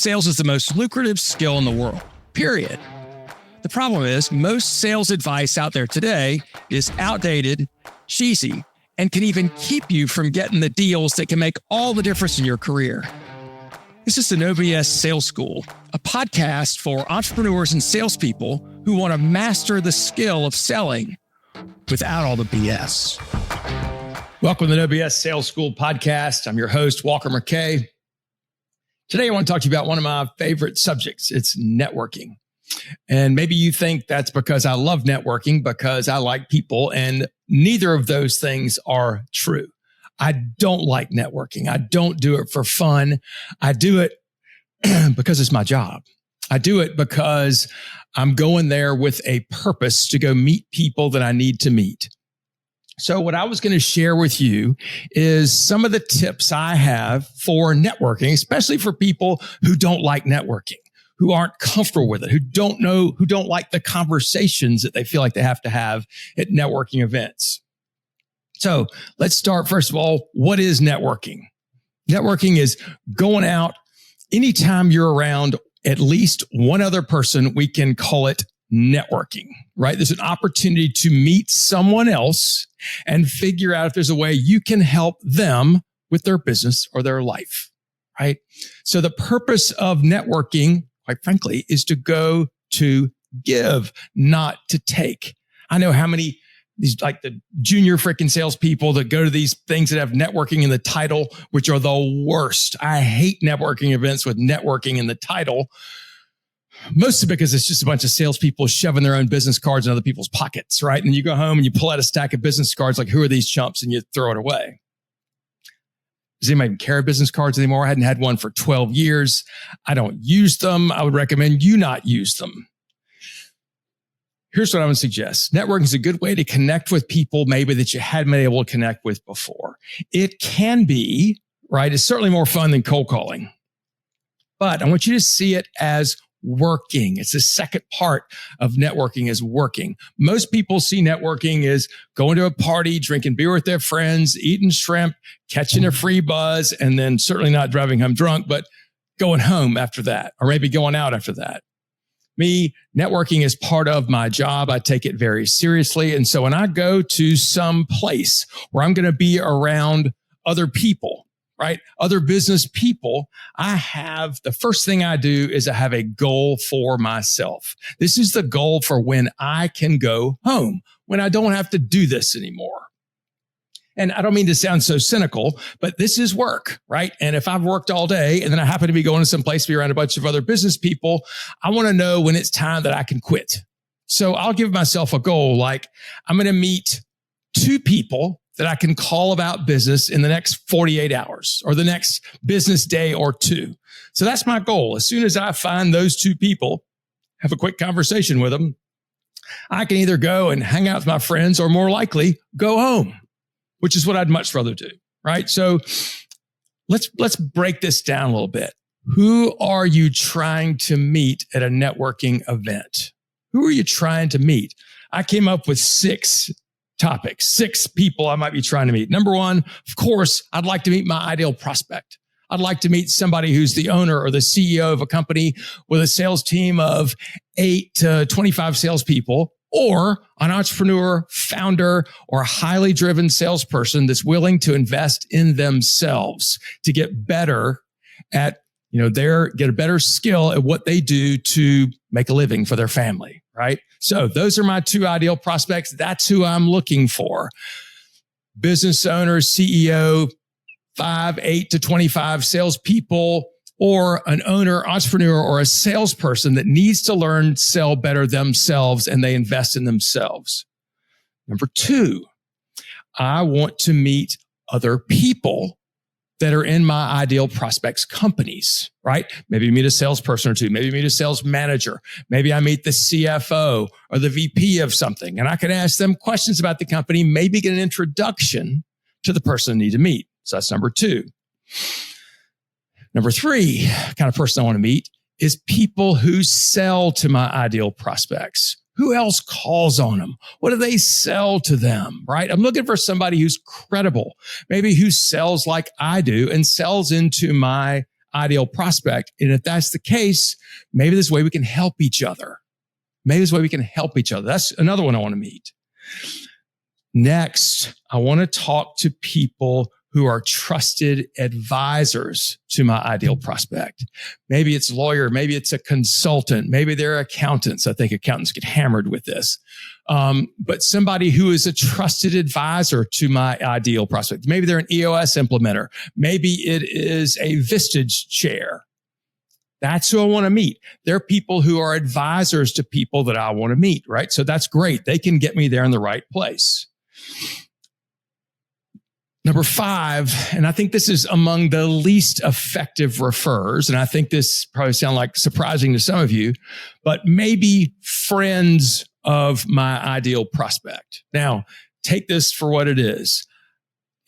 sales is the most lucrative skill in the world, period. The problem is most sales advice out there today is outdated, cheesy, and can even keep you from getting the deals that can make all the difference in your career. This is the No BS Sales School, a podcast for entrepreneurs and salespeople who want to master the skill of selling without all the BS. Welcome to the No BS Sales School podcast. I'm your host, Walker McKay. Today, I want to talk to you about one of my favorite subjects. It's networking. And maybe you think that's because I love networking, because I like people, and neither of those things are true. I don't like networking. I don't do it for fun. I do it because it's my job. I do it because I'm going there with a purpose to go meet people that I need to meet. So what I was going to share with you is some of the tips I have for networking, especially for people who don't like networking, who aren't comfortable with it, who don't like the conversations that they feel like they have to have at networking events. So let's start. First of all, what is networking? Networking is going out anytime you're around at least one other person. We can call it networking, right? There's an opportunity to meet someone else and figure out if there's a way you can help them with their business or their life, right? So the purpose of networking, quite frankly, is to go to give, not to take. I know how many these like the junior freaking salespeople that go to these things that have networking in the title, which are the worst. I hate networking events with networking in the title, mostly because it's just a bunch of salespeople shoving their own business cards in other people's pockets, right? And you go home and you pull out a stack of business cards like, who are these chumps? And you throw it away. Does anybody even carry business cards anymore? I hadn't had one for 12 years. I don't use them. I would recommend you not use them. Here's what I would suggest. Networking is a good way to connect with people maybe that you hadn't been able to connect with before. It can be, right? It's certainly more fun than cold calling. But I want you to see it as working. It's the second part of networking is working. Most people see networking as going to a party, drinking beer with their friends, eating shrimp, catching a free buzz, and then certainly not driving home drunk, but going home after that, or maybe going out after that. Me, networking is part of my job. I take it very seriously. And so when I go to some place where I'm going to be around other people, right? Other business people, the first thing I do is I have a goal for myself. This is the goal for when I can go home, when I don't have to do this anymore. And I don't mean to sound so cynical, but this is work, right? And if I've worked all day and then I happen to be going to some place to be around a bunch of other business people, I want to know when it's time that I can quit. So I'll give myself a goal, like I'm going to meet 2 people that I can call about business in the next 48 hours or the next business day or 2. So that's my goal. As soon as I find those 2 people, have a quick conversation with them, I can either go and hang out with my friends or more likely go home, which is what I'd much rather do, right? So let's break this down a little bit. Who are you trying to meet at a networking event? Who are you trying to meet? I came up with 6 topics, 6 people I might be trying to meet. Number 1, of course, I'd like to meet my ideal prospect. I'd like to meet somebody who's the owner or the CEO of a company with a sales team of 8 to 25 salespeople, or an entrepreneur, founder, or a highly driven salesperson that's willing to invest in themselves to get better at, get a better skill at what they do to make a living for their family, right? So those are my 2 ideal prospects. That's who I'm looking for. Business owner, CEO, 5, 8 to 25 salespeople, or an owner, entrepreneur, or a salesperson that needs to learn to sell better themselves and they invest in themselves. Number 2, I want to meet other people that are in my ideal prospects companies, right? Maybe meet a salesperson or 2, maybe meet a sales manager. Maybe I meet the CFO or the VP of something, and I can ask them questions about the company, maybe get an introduction to the person I need to meet. So that's number 2. Number 3 kind of person I want to meet is people who sell to my ideal prospects. Who else calls on them? What do they sell to them, right? I'm looking for somebody who's credible, maybe who sells like I do and sells into my ideal prospect. And if that's the case, maybe this way we can help each other. That's another one I want to meet. Next, I want to talk to people who are trusted advisors to my ideal prospect. Maybe it's a lawyer, maybe it's a consultant, maybe they're accountants. I think accountants get hammered with this. But somebody who is a trusted advisor to my ideal prospect. Maybe they're an EOS implementer. Maybe it is a Vistage chair. That's who I want to meet. They're people who are advisors to people that I want to meet, right? So that's great. They can get me there in the right place. Number 5, and I think this is among the least effective referrers, and I think this probably sounds like surprising to some of you, but maybe friends of my ideal prospect. Now, take this for what it is.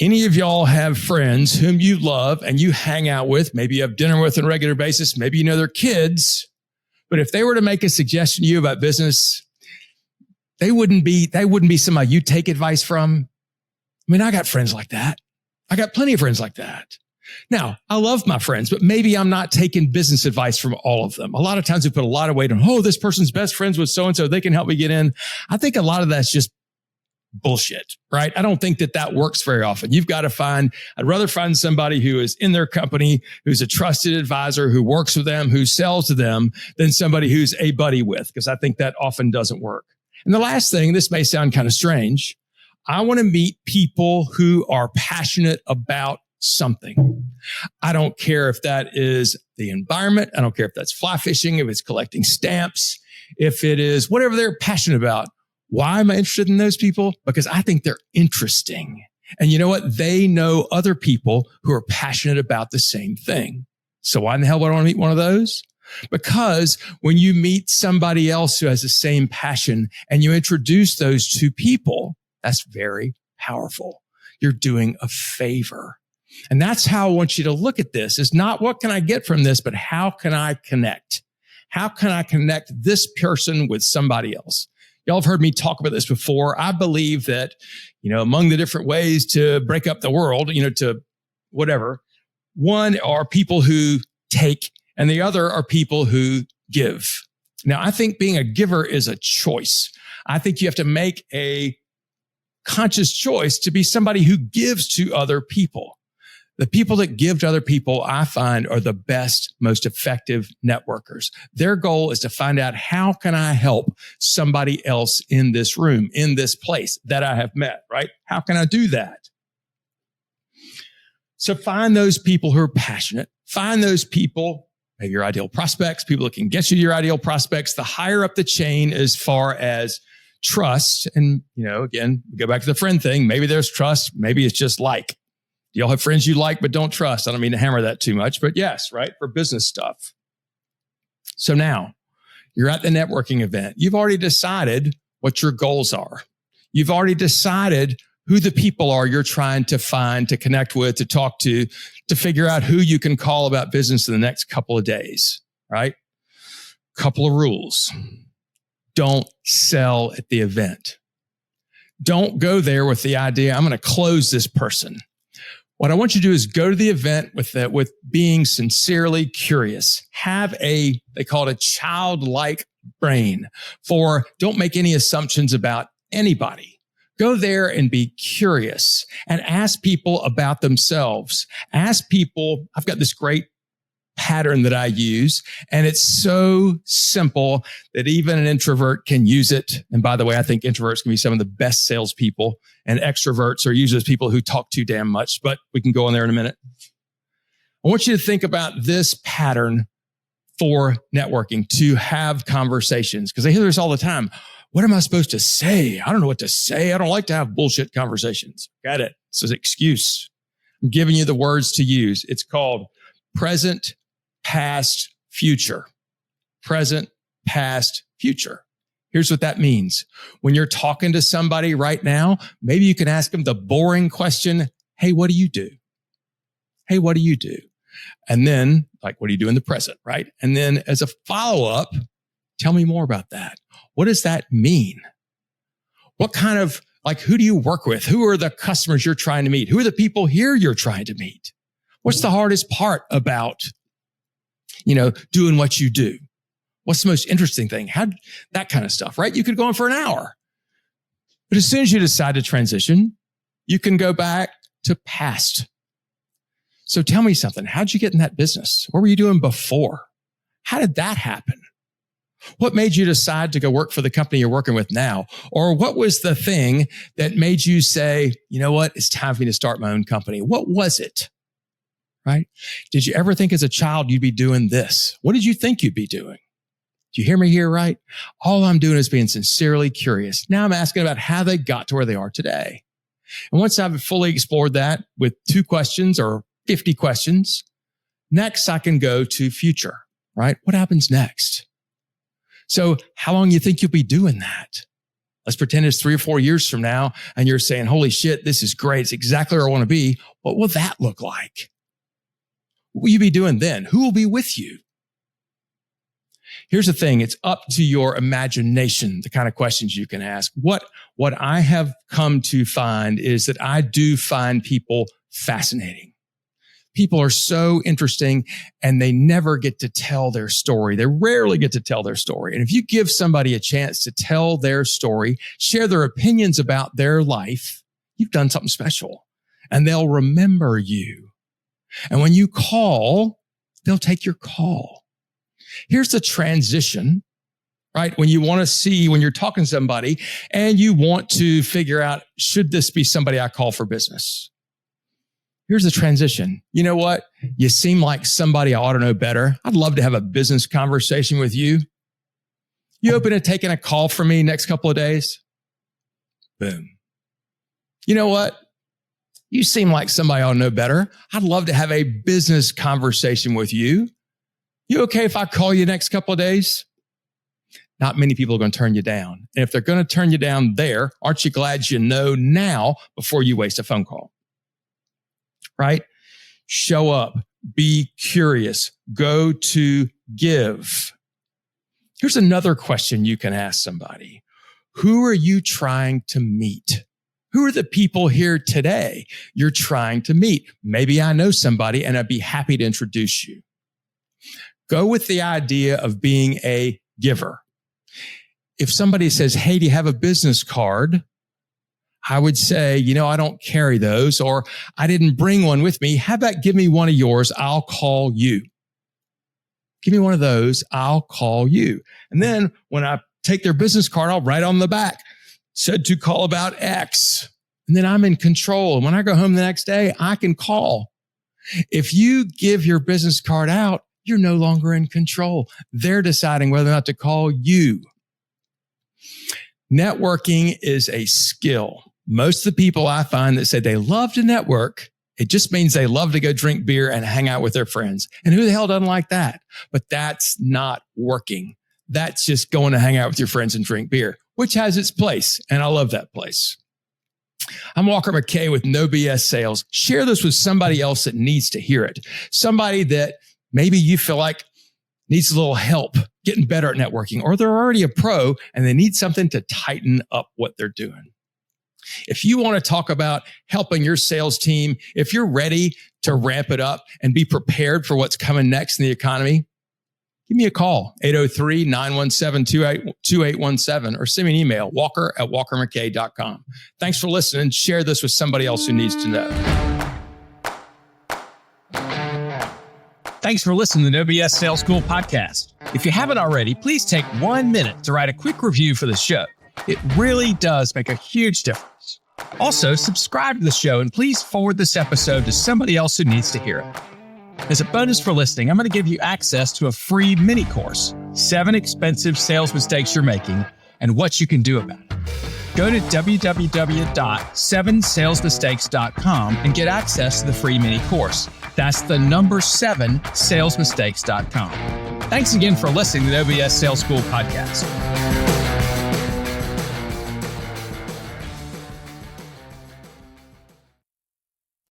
Any of y'all have friends whom you love and you hang out with, maybe you have dinner with on a regular basis, maybe you know their kids, but if they were to make a suggestion to you about business, they wouldn't be somebody you take advice from. I mean, I got friends like that. I got plenty of friends like that. Now, I love my friends, but maybe I'm not taking business advice from all of them. A lot of times we put a lot of weight on, this person's best friends with so-and-so, they can help me get in. I think a lot of that's just bullshit, right? I don't think that works very often. I'd rather find somebody who is in their company, who's a trusted advisor, who works with them, who sells to them, than somebody who's a buddy with, because I think that often doesn't work. And the last thing, this may sound kind of strange, I want to meet people who are passionate about something. I don't care if that is the environment. I don't care if that's fly fishing, if it's collecting stamps, if it is whatever they're passionate about. Why am I interested in those people? Because I think they're interesting. And you know what? They know other people who are passionate about the same thing. So why in the hell would I want to meet one of those? Because when you meet somebody else who has the same passion and you introduce those two people, that's very powerful. You're doing a favor. And that's how I want you to look at this. Is not what can I get from this, but how can I connect? How can I connect this person with somebody else? Y'all have heard me talk about this before. I believe that, among the different ways to break up the world, to whatever, one are people who take and the other are people who give. Now, I think being a giver is a choice. I think you have to make a conscious choice to be somebody who gives to other people. The people that give to other people, I find, are the best, most effective networkers. Their goal is to find out, how can I help somebody else in this room, in this place that I have met, right? How can I do that? So find those people who are passionate. Find those people, maybe your ideal prospects, people that can get you to your ideal prospects. The higher up the chain as far as trust. And, again, we go back to the friend thing. Maybe there's trust. Maybe it's just like. Do y'all have friends you like but don't trust? I don't mean to hammer that too much, but yes, right? For business stuff. So now you're at the networking event. You've already decided what your goals are. You've already decided who the people are you're trying to find, to connect with, to talk to figure out who you can call about business in the next couple of days, right? Couple of rules. Don't sell at the event. Don't go there with the idea, I'm going to close this person. What I want you to do is go to the event with being sincerely curious. Have they call it a childlike brain don't make any assumptions about anybody. Go there and be curious and ask people about themselves. Ask people, I've got this great pattern that I use, and it's so simple that even an introvert can use it. And by the way, I think introverts can be some of the best salespeople, and extroverts are usually people who talk too damn much, but we can go on there in a minute. I want you to think about this pattern for networking, to have conversations, because I hear this all the time. What am I supposed to say? I don't know what to say. I don't like to have bullshit conversations. Got it. It's an excuse. I'm giving you the words to use. It's called present, past, future. Present, past, future. Here's what that means. When you're talking to somebody right now, maybe you can ask them the boring question, hey, what do you do? Hey, what do you do? And then, what do you do in the present, right? And then as a follow-up, tell me more about that. What does that mean? What kind of, who do you work with? Who are the customers you're trying to meet? Who are the people here you're trying to meet? What's the hardest part about doing what you do? What's the most interesting thing? That kind of stuff, right? You could go on for an hour. But as soon as you decide to transition, you can go back to past. So tell me something. How'd you get in that business? What were you doing before? How did that happen? What made you decide to go work for the company you're working with now? Or what was the thing that made you say, you know what? It's time for me to start my own company. What was it? Right? Did you ever think as a child you'd be doing this? What did you think you'd be doing? Do you hear me here, right? All I'm doing is being sincerely curious. Now I'm asking about how they got to where they are today. And once I've fully explored that with 2 questions or 50 questions, next I can go to future, right? What happens next? So how long do you think you'll be doing that? Let's pretend it's 3 or 4 years from now and you're saying, holy shit, this is great. It's exactly where I want to be. What will that look like? What will you be doing then? Who will be with you? Here's the thing. It's up to your imagination, the kind of questions you can ask. What I have come to find is that I do find people fascinating. People are so interesting and they never get to tell their story. They rarely get to tell their story. And if you give somebody a chance to tell their story, share their opinions about their life, you've done something special and they'll remember you. And when you call, they'll take your call. Here's the transition, right? When you're talking to somebody and you want to figure out, should this be somebody I call for business? Here's the transition. You know what? You seem like somebody I ought to know better. I'd love to have a business conversation with you. You open to taking a call from me next couple of days? Boom. You know what? You seem like somebody I ought to know better. I'd love to have a business conversation with you. You okay if I call you next couple of days? Not many people are going to turn you down. And if they're going to turn you down there, aren't you glad you know now before you waste a phone call? Right? Show up, be curious, go to give. Here's another question you can ask somebody. Who are you trying to meet? Who are the people here today you're trying to meet? Maybe I know somebody and I'd be happy to introduce you. Go with the idea of being a giver. If somebody says, hey, do you have a business card? I would say, I don't carry those, or I didn't bring one with me. How about give me one of yours? I'll call you. Give me one of those. I'll call you. And then when I take their business card, I'll write on the back, said to call about X. And then I'm in control. And when I go home the next day, I can call. If you give your business card out, you're no longer in control. They're deciding whether or not to call you. Networking is a skill. Most of the people I find that say they love to network, it just means they love to go drink beer and hang out with their friends. And who the hell doesn't like that? But that's not working. That's just going to hang out with your friends and drink beer, which has its place. And I love that place. I'm Walker McKay with No BS Sales. Share this with somebody else that needs to hear it. Somebody that maybe you feel like needs a little help getting better at networking, or they're already a pro and they need something to tighten up what they're doing. If you want to talk about helping your sales team, if you're ready to ramp it up and be prepared for what's coming next in the economy, give me a call, 803-917-2817, or send me an email, walker@walkermckay.com. Thanks for listening. Share this with somebody else who needs to know. Thanks for listening to the No BS Sales School podcast. If you haven't already, please take 1 minute to write a quick review for the show. It really does make a huge difference. Also, subscribe to the show and please forward this episode to somebody else who needs to hear it. As a bonus for listening, I'm going to give you access to a free mini course, 7 expensive sales mistakes you're making and what you can do about it. Go to www.7salesmistakes.com and get access to the free mini course. That's the number 7salesmistakes.com. Thanks again for listening to the No BS Sales School podcast.